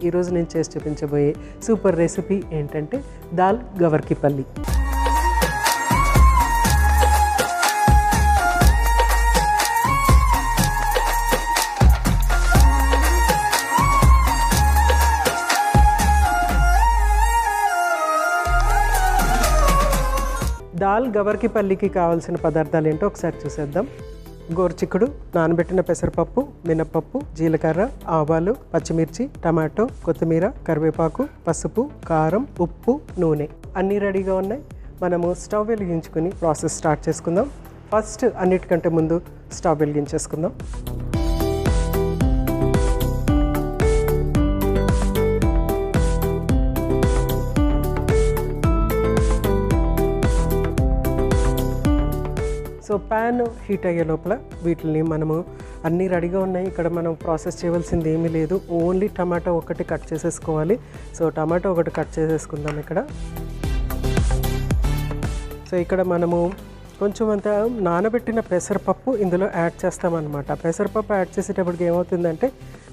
ఈరోజు నేను చేసి చూపించబోయే సూపర్ రెసిపీ ఏంటంటే దాల్ గవర్ కి పల్లి. దాల్ గవర్ కి పల్లికి కావాల్సిన పదార్థాలు ఏంటో ఒకసారి చూసేద్దాం. గోరుచిక్కుడు, నానబెట్టిన పెసరపప్పు, మినప్పప్పు, జీలకర్ర, ఆవాలు, పచ్చిమిర్చి, టమాటో, కొత్తిమీర, కరివేపాకు, పసుపు, కారం, ఉప్పు, నూనె అన్నీ రెడీగా ఉన్నాయి. మనము స్టవ్ వెలిగించుకుని ప్రాసెస్ స్టార్ట్ చేసుకుందాం. ఫస్ట్ అన్నిటికంటే ముందు స్టవ్ వెలిగించేసుకుందాం. సో ప్యాన్ హీట్ అయ్యే లోపల వీటిని మనము అన్నీ రెడీగా ఉన్నాయి. ఇక్కడ మనం ప్రాసెస్ చేయవలసింది ఏమీ లేదు, ఓన్లీ టమాటో ఒకటి కట్ చేసేసుకోవాలి. సో టమాటో ఒకటి కట్ చేసేసుకుందాం ఇక్కడ. సో ఇక్కడ మనము కొంచెం అంత నానబెట్టిన పెసరపప్పు ఇందులో యాడ్ చేస్తామన్నమాట. పెసరపప్పు యాడ్ చేసేటప్పటికి ఏమవుతుందంటే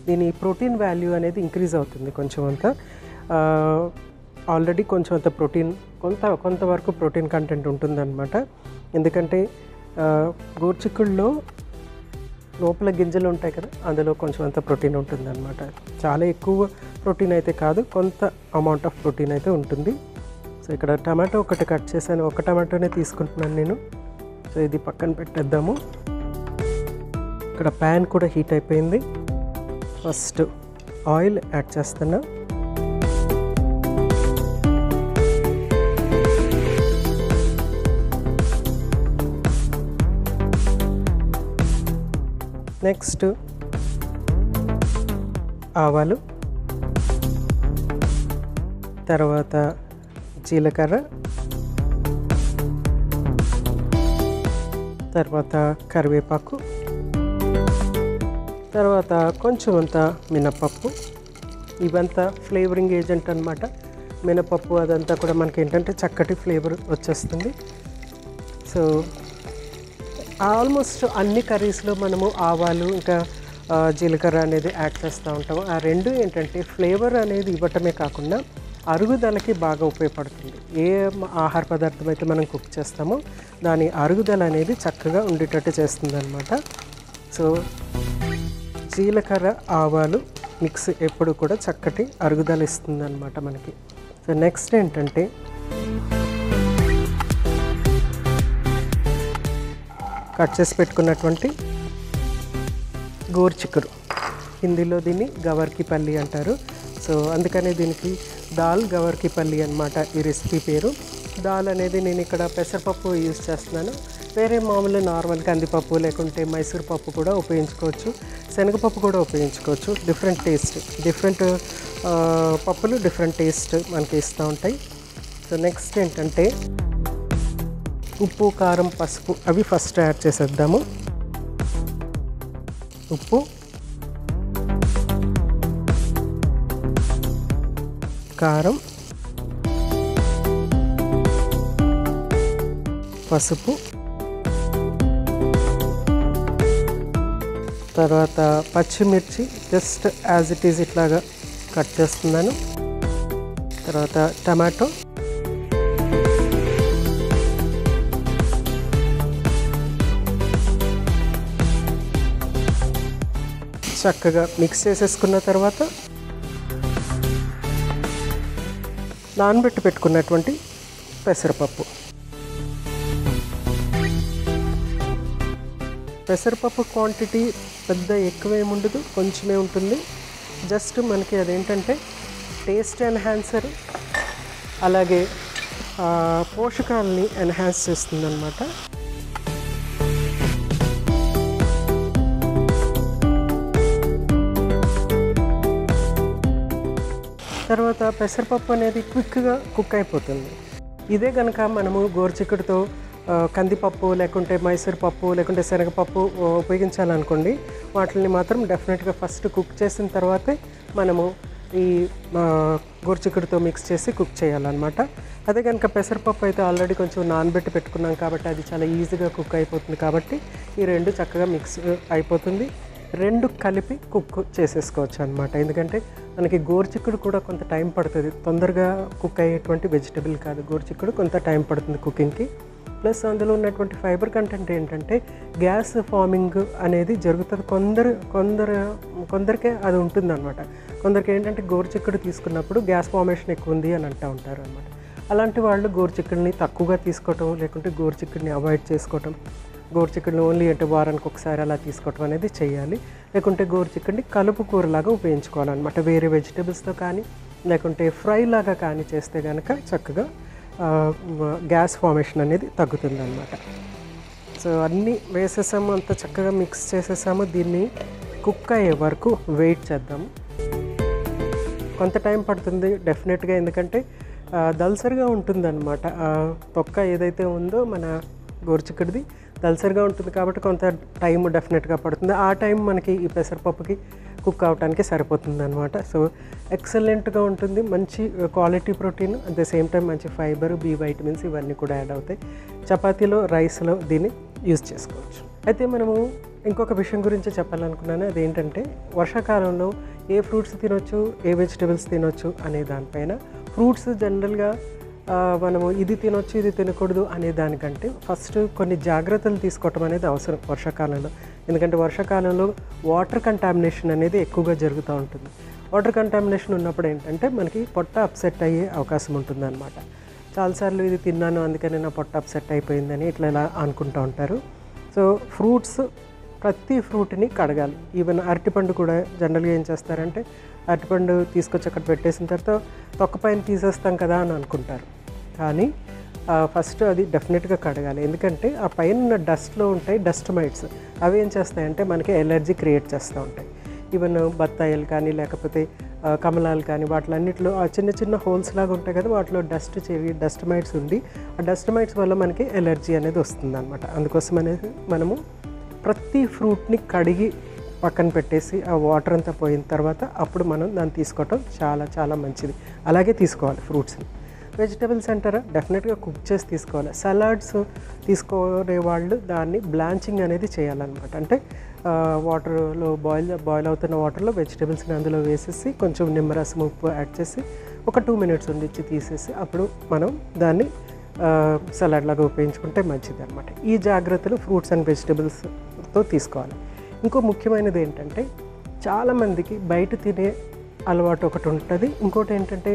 దీని ప్రోటీన్ వాల్యూ అనేది ఇంక్రీజ్ అవుతుంది. కొంచెం అంత ఆల్రెడీ కొంచెం అంత ప్రోటీన్ కొంతవరకు ప్రోటీన్ కంటెంట్ ఉంటుందన్నమాట. ఎందుకంటే గోరుచిక్కుడులో లోపల గింజలు ఉంటాయి కదా, అందులో కొంచెం అంత ప్రోటీన్ ఉంటుందన్నమాట. చాలా ఎక్కువ ప్రోటీన్ అయితే కాదు, కొంత అమౌంట్ ఆఫ్ ప్రోటీన్ అయితే ఉంటుంది. సో ఇక్కడ టమాటో ఒకటి కట్ చేశాను, ఒక టమాటోనే తీసుకుంటున్నాను నేను. సో ఇది పక్కన పెట్టేద్దాము. ఇక్కడ ప్యాన్ కూడా హీట్ అయిపోయింది. ఫస్ట్ ఆయిల్ యాడ్ చేస్తున్నా. నెక్స్ట్ ఆవాలు, తర్వాత జీలకర్ర, తర్వాత కరివేపాకు, తర్వాత కొంచెం అంత మినప్పప్పు. ఇవంతా ఫ్లేవరింగ్ ఏజెంట్ అన్నమాట. మినపప్పు అదంతా కూడా మనకి ఏంటంటే చక్కటి ఫ్లేవర్ వచ్చేస్తుంది. సో ఆల్మోస్ట్ అన్ని కర్రీస్లో మనము ఆవాలు ఇంకా జీలకర్ర అనేది యాడ్ చేస్తూ ఉంటాము. ఆ రెండు ఏంటంటే ఫ్లేవర్ అనేది ఇవ్వటమే కాకుండా అరుగుదలకి బాగా ఉపయోగపడుతుంది. ఏ ఆహార పదార్థం అయితే మనం కుక్ చేస్తామో దాని అరుగుదల అనేది చక్కగా ఉండేటట్టు చేస్తుంది అన్నమాట. సో జీలకర్ర ఆవాలు మిక్స్ ఎప్పుడు కూడా చక్కటి అరుగుదల ఇస్తుంది అన్నమాట మనకి. సో నెక్స్ట్ ఏంటంటే కట్ చేసి పెట్టుకున్నటువంటి గోరుచిక్కుడు. హిందీలో దీన్ని గవర్ కి పల్లి అంటారు. సో అందుకనే దీనికి దాల్ గవర్ కి పల్లి అనమాట ఈ రెసిపీ పేరు. దాల్ అనేది నేను ఇక్కడ పెసరపప్పు యూజ్ చేస్తున్నాను. వేరే మామూలు నార్మల్ కందిపప్పు లేకుంటే మైసూర్ పప్పు కూడా ఉపయోగించుకోవచ్చు, శనగపప్పు కూడా ఉపయోగించుకోవచ్చు. డిఫరెంట్ టేస్ట్, డిఫరెంట్ పప్పులు డిఫరెంట్ టేస్ట్ మనకి ఇస్తూ ఉంటాయి. సో నెక్స్ట్ ఏంటంటే ఉప్పు, కారం, పసుపు అవి ఫస్ట్ యాడ్ చేసేద్దాము. ఉప్పు, కారం, పసుపు, తర్వాత పచ్చిమిర్చి జస్ట్ యాజ్ ఇట్ ఈజ్ ఇట్లాగా కట్ చేస్తున్నాను. తర్వాత టమాటో, చక్కగా మిక్స్ చేసేసుకున్న తర్వాత నానబెట్టి పెట్టుకున్నటువంటి పెసరపప్పు. పెసరపప్పు క్వాంటిటీ పెద్ద ఎక్కువేమి ఉండదు, కొంచెమే ఉంటుంది. జస్ట్ మనకి అదేంటంటే టేస్ట్ ఎన్హాన్సర్, అలాగే పోషకాలని ఎన్హాన్స్ చేస్తుంది అన్నమాట. తర్వాత పెసరపప్పు అనేది క్విక్గా కుక్ అయిపోతుంది. ఇదే కనుక మనము గోరుచిక్కుడుతో కందిపప్పు లేకుంటే మైసూర్ పప్పు లేకుంటే శనగపప్పు ఉపయోగించాలనుకోండి, వాటిని మాత్రం డెఫినెట్గా ఫస్ట్ కుక్ చేసిన తర్వాతే మనము ఈ గోరుచిక్కుడుతో మిక్స్ చేసి కుక్ చేయాలన్నమాట. అదే కనుక పెసరపప్పు అయితే ఆల్రెడీ కొంచెం నానబెట్టి పెట్టుకున్నాం కాబట్టి అది చాలా ఈజీగా కుక్ అయిపోతుంది. కాబట్టి ఈ రెండు చక్కగా మిక్స్ అయిపోతుంది. రెండు కలిపి కుక్ చేసేసుకోవచ్చు అనమాట. ఎందుకంటే మనకి గోరుచిక్కుడు కూడా కొంత టైం పడుతుంది, తొందరగా కుక్ అయ్యేటువంటి వెజిటబుల్ కాదు గోరుచిక్కుడు, కొంత టైం పడుతుంది కుకింగ్కి. ప్లస్ అందులో ఉన్నటువంటి ఫైబర్ కంటెంట్ ఏంటంటే గ్యాస్ ఫార్మింగ్ అనేది జరుగుతుంది. కొందరికే అది ఉంటుంది అనమాట. కొందరికి ఏంటంటే గోరుచిక్కుడు తీసుకున్నప్పుడు గ్యాస్ ఫార్మేషన్ ఎక్కువ ఉంది అని అంటూ ఉంటారు అనమాట. అలాంటి వాళ్ళు గోరుచిక్కుడిని తక్కువగా తీసుకోవటం, లేకుంటే గోరుచిక్కుడిని అవాయిడ్ చేసుకోవటం, గోరుచిక్కుడిని ఓన్లీ అంటే వారానికి ఒకసారి అలా తీసుకోవటం అనేది చేయాలి. లేకుంటే గోరుచిక్కుడిని కలుపు కూరలాగా ఉపయోగించుకోవాలన్నమాట. వేరే వెజిటబుల్స్తో కానీ లేకుంటే ఫ్రై లాగా కానీ చేస్తే కనుక చక్కగా గ్యాస్ ఫార్మేషన్ అనేది తగ్గుతుంది అన్నమాట. సో అన్నీ వేసేసాము, అంత చక్కగా మిక్స్ చేసేసాము. దీన్ని కుక్ అయ్యే వరకు వెయిట్ చేద్దాము. కొంత టైం పడుతుంది డెఫినెట్గా, ఎందుకంటే దల్సరిగా ఉంటుందన్నమాట. తొక్క ఏదైతే ఉందో మన గోరుచిక్కుడిది దల్సరిగా ఉంటుంది కాబట్టి కొంత టైం డెఫినెట్గా పడుతుంది. ఆ టైం మనకి ఈ పెసరపప్పుకి కుక్ అవడానికి సరిపోతుంది అనమాట. సో ఎక్సలెంట్గా ఉంటుంది, మంచి quality protein, at the same time మంచి ఫైబర్, బి వైటమిన్స్ ఇవన్నీ కూడా యాడ్ అవుతాయి. చపాతీలో, రైస్లో దీన్ని యూజ్ చేసుకోవచ్చు. అయితే మనము ఇంకొక విషయం గురించి చెప్పాలనుకున్నాను. అదేంటంటే వర్షాకాలంలో ఏ ఫ్రూట్స్ తినొచ్చు, ఏ వెజిటబుల్స్ తినొచ్చు అనే దానిపైన. ఫ్రూట్స్ జనరల్గా మనము ఇది తినొచ్చు ఇది తినకూడదు అనే దానికంటే ఫస్ట్ కొన్ని జాగ్రత్తలు తీసుకోవటం అనేది అవసరం వర్షాకాలంలో. ఎందుకంటే వర్షాకాలంలో వాటర్ కంటామినేషన్ అనేది ఎక్కువగా జరుగుతూ ఉంటుంది. వాటర్ కంటామినేషన్ ఉన్నప్పుడు ఏంటంటే మనకి పొట్ట అప్సెట్ అయ్యే అవకాశం ఉంటుందన్నమాట. చాలాసార్లు ఇది తిన్నాను అందుకని నా పొట్ట అప్సెట్ అయిపోయిందని ఇట్లా ఇలా అనుకుంటూ ఉంటారు. సో ఫ్రూట్స్, ప్రతి ఫ్రూట్ని కడగాలి. ఈవెన్ అరటిపండు కూడా జనరల్గా ఏం చేస్తారంటే అరటిపండు తీసుకొచ్చి అక్కడ పెట్టేసిన తర్వాత తొక్క పైన తీసేస్తాం కదా అని అనుకుంటారు. కానీ ఫస్ట్ అది డెఫినెట్గా కడగాలి. ఎందుకంటే ఆ పైన ఉన్న డస్ట్లో ఉంటాయి డస్ట్ మైట్స్, అవి ఏం చేస్తాయంటే మనకి ఎలర్జీ క్రియేట్ చేస్తూ ఉంటాయి. ఈవెన్ బత్తాయిలు కానీ లేకపోతే కమలాలు కానీ వాటిలన్నింటిలో ఆ చిన్న చిన్న హోల్స్ లాగా ఉంటాయి కదా, వాటిలో డస్ట్ మైట్స్ ఉండి ఆ డస్ట్ మైట్స్ వల్ల మనకి ఎలర్జీ అనేది వస్తుంది అనమాట. అందుకోసం అనేది మనము ప్రతి ఫ్రూట్ని కడిగి పక్కన పెట్టేసి ఆ వాటర్ అంతా పోయిన తర్వాత అప్పుడు మనం దాన్ని తీసుకోవటం చాలా చాలా మంచిది. అలాగే తీసుకోవాలి ఫ్రూట్స్ని. వెజిటబుల్స్ అంటారా, డెఫినెట్గా కుక్ చేసి తీసుకోవాలి. సలాడ్స్ తీసుకునే వాళ్ళు దాన్ని బ్లాంచింగ్ అనేది చేయాలన్నమాట. అంటే వాటర్లో బాయిల్ అవుతున్న వాటర్లో వెజిటబుల్స్ని అందులో వేసేసి కొంచెం నిమ్మరసం, ఉప్పు యాడ్ చేసి ఒక 2 minutes ఉండిచ్చి తీసేసి అప్పుడు మనం దాన్ని సలాడ్ లాగా ఉపయోగించుకుంటే మంచిది అనమాట. ఈ జాగ్రత్తలు ఫ్రూట్స్ అండ్ వెజిటబుల్స్తో తీసుకోవాలి. ఇంకో ముఖ్యమైనది ఏంటంటే చాలామందికి బయట తినే అలవాటు ఒకటి ఉంటుంది. ఇంకోటి ఏంటంటే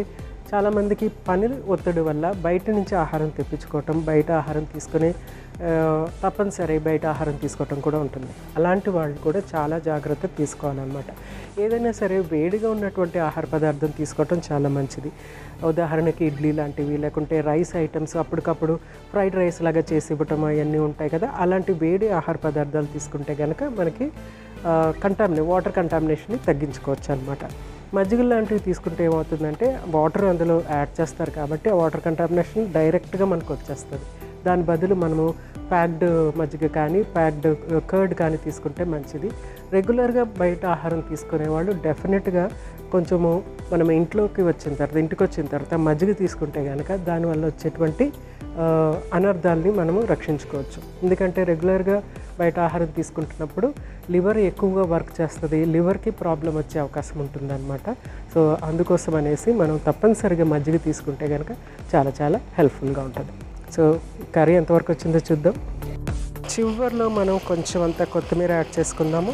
చాలామందికి పని ఒత్తిడి వల్ల బయట నుంచి ఆహారం తెప్పించుకోవటం, బయట ఆహారం తీసుకుని తప్పనిసరి బయట ఆహారం తీసుకోవటం కూడా ఉంటుంది. అలాంటి వాళ్ళు కూడా చాలా జాగ్రత్త తీసుకోవాలన్నమాట. ఏదైనా సరే వేడిగా ఉన్నటువంటి ఆహార పదార్థం తీసుకోవటం చాలా మంచిది. ఉదాహరణకి ఇడ్లీ లాంటివి, లేకుంటే రైస్ ఐటమ్స్ అప్పటికప్పుడు ఫ్రైడ్ రైస్ లాగా చేసి ఇవ్వటం అవన్నీ ఉంటాయి కదా, అలాంటి వేడి ఆహార పదార్థాలు తీసుకుంటే కనుక మనకి వాటర్ కంటామినేషన్ని తగ్గించుకోవచ్చు అనమాట. మజ్జిగ లాంటివి తీసుకుంటే ఏమవుతుందంటే వాటర్ అందులో యాడ్ చేస్తారు కాబట్టి ఆ వాటర్ కంటామినేషన్ డైరెక్ట్గా మనకు వచ్చేస్తుంది. దాని బదులు మనము ప్యాక్డ్ మజ్జిగ కానీ ప్యాక్డ్ కర్డ్ కానీ తీసుకుంటే మంచిది. రెగ్యులర్గా బయట ఆహారం తీసుకునే వాళ్ళు డెఫినెట్గా కొంచెము మనం ఇంటికి వచ్చిన తర్వాత మజ్జిగ తీసుకుంటే కనుక దానివల్ల వచ్చేటువంటి అనర్థాలని మనము రక్షించుకోవచ్చు. ఎందుకంటే రెగ్యులర్గా బయట ఆహారం తీసుకుంటున్నప్పుడు లివర్ ఎక్కువగా వర్క్ చేస్తుంది, లివర్కి ప్రాబ్లం వచ్చే అవకాశం ఉంటుందన్నమాట. సో అందుకోసం అనేసి మనం తప్పనిసరిగా మజ్జిగ తీసుకుంటే కనుక చాలా చాలా హెల్ప్ఫుల్గా ఉంటుంది. సో కర్రీ ఎంతవరకు వచ్చిందో చూద్దాం. చివర్లో మనం కొంచెం అంతా కొత్తిమీర యాడ్ చేసుకుందాము.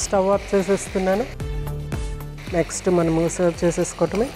స్టవ్ ఆఫ్ చేసేస్తున్నాను. నెక్స్ట్ మనము సర్వ్ చేసేసుకోవటమే.